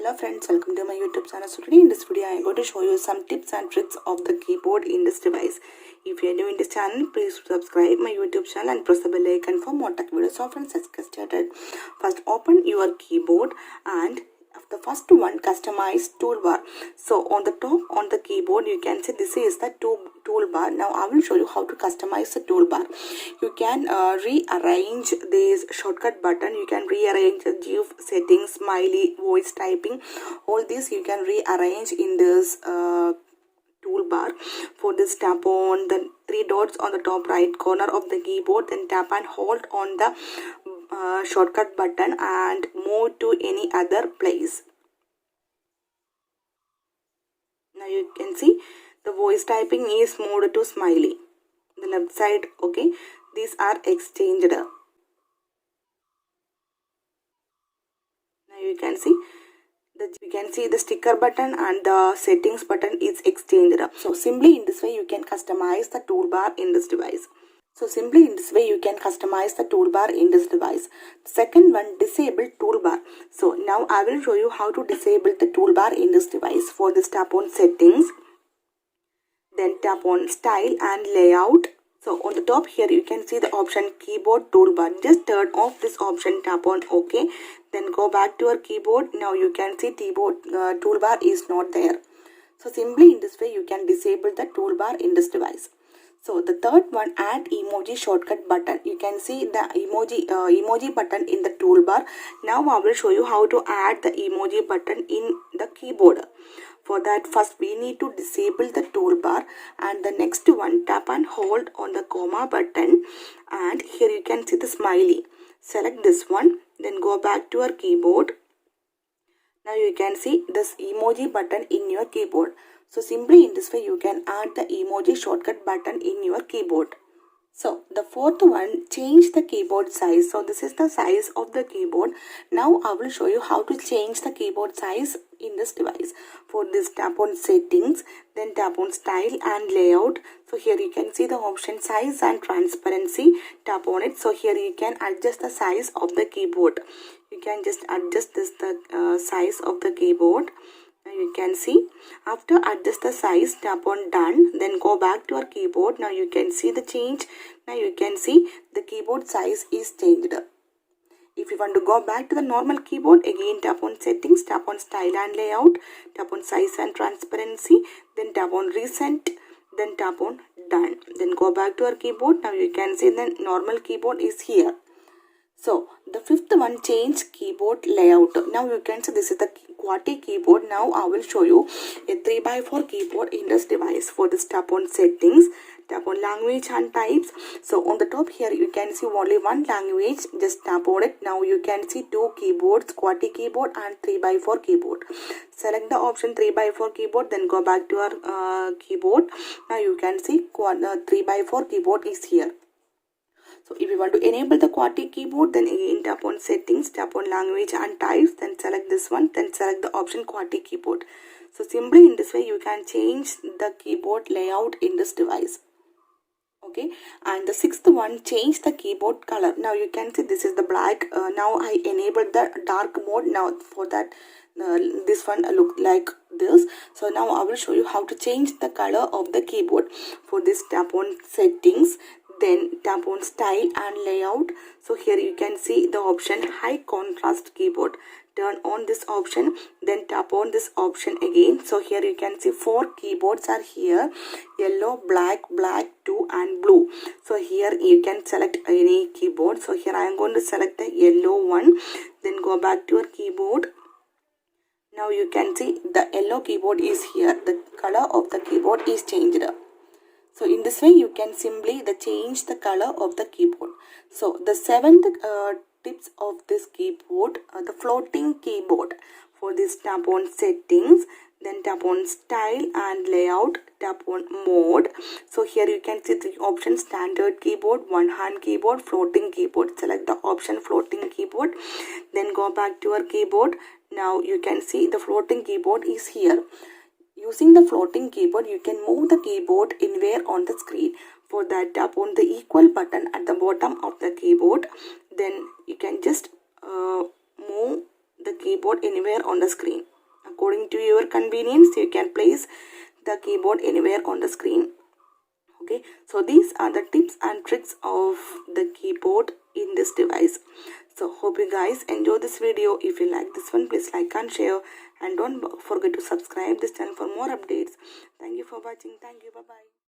Hello friends, welcome to my YouTube channel. So today in this video I am going to show you some tips and tricks of the keyboard in this device. If you are new in this channel, please subscribe my YouTube channel and press the bell icon for more tech videos. So friends, let's get started. First, open your keyboard and the first one, customize toolbar. So on the top on the keyboard you can see this is the toolbar. Now I will show you how to customize the toolbar. You can rearrange this shortcut button. You can rearrange the GIF settings, smiley, voice typing. All these you can rearrange in this toolbar. For this, tap on the three dots on the top right corner of the keyboard, then tap and hold on the shortcut button and move to any other place. Now you can see the voice typing is moved to smiley. The left side, okay, these are exchanged. Now you can see the sticker button and the settings button is exchanged. So simply in this way you can customize the toolbar in this device. Second one, disable toolbar. So now I will show you how to disable the toolbar in this device. For this, tap on settings, then tap on style and layout. So on the top here you can see the option keyboard toolbar. Just turn off this option, tap on OK. Then go back to your keyboard. Now you can see keyboard toolbar is not there. So simply in this way you can disable the toolbar in this device. So the third one, add emoji shortcut button. You can see the emoji button in the toolbar. Now I will show you how to add the emoji button in the keyboard. For that, first we need to disable the toolbar, and the next one, tap and hold on the comma button, and here you can see the smiley. Select this one, then go back to your keyboard. Now you can see this emoji button in your keyboard. So simply in this way you can add the emoji shortcut button in your keyboard. So the fourth one, change the keyboard size. So this is the size of the keyboard. Now I will show you how to change the keyboard size in this device. For this, tap on settings, then tap on style and layout. So here you can see the option size and transparency. Tap on it. So here you can adjust the size of the keyboard. You can just adjust the size of the keyboard. Now you can see, after adjust the size, tap on done, then go back to your keyboard. Now you can see the change. Now you can see the keyboard size is changed. If you want to go back to the normal keyboard, again tap on settings, tap on style and layout, tap on size and transparency, then tap on reset, then tap on done, then go back to your keyboard. Now you can see the normal keyboard is here. So the fifth one, change keyboard layout. Now you can see this is the QWERTY keyboard. Now I will show you a 3x4 keyboard in this device. For this, tap on settings, tap on language and types. So on the top here you can see only one language, just tap on it. Now you can see two keyboards, QWERTY keyboard and 3x4 keyboard. Select the option 3x4 keyboard, then go back to your keyboard. Now you can see 3x4 keyboard is here. So if you want to enable the QWERTY keyboard, then again tap on settings, tap on language and types, then select this one, then select the option QWERTY keyboard. So simply in this way you can change the keyboard layout in this device. Okay, and the sixth one, change the keyboard color. Now you can see this is the black. Now I enabled the dark mode. Now for that this one look like this. So now I will show you how to change the color of the keyboard. For this, tap on settings, then tap on style and layout. So here you can see the option high contrast keyboard. Turn on this option, then tap on this option again. So here you can see four keyboards are here: yellow, black, black 2 and blue. So here you can select any keyboard. So here I am going to select the yellow one, then go back to your keyboard. Now you can see the yellow keyboard is here. The color of the keyboard is changed. So in this way you can simply change the color of the keyboard. So the seventh tips of this keyboard, the floating keyboard. For this, tap on settings, then tap on style and layout, tap on mode. So here you can see the option standard keyboard, one hand keyboard, floating keyboard. Select the option floating keyboard, then go back to your keyboard. Now you can see the floating keyboard is here. Using the floating keyboard, you can move the keyboard anywhere on the screen. For that, tap on the equal button at the bottom of the keyboard. Then you can just move the keyboard anywhere on the screen. according to your convenience, you can place the keyboard anywhere on the screen. Okay, so these are the tips and tricks of the keyboard in this device. So hope you guys enjoy this video. If you like this one, please like and share, and don't forget to subscribe this channel for more updates. Thank you for watching. Thank you. Bye bye.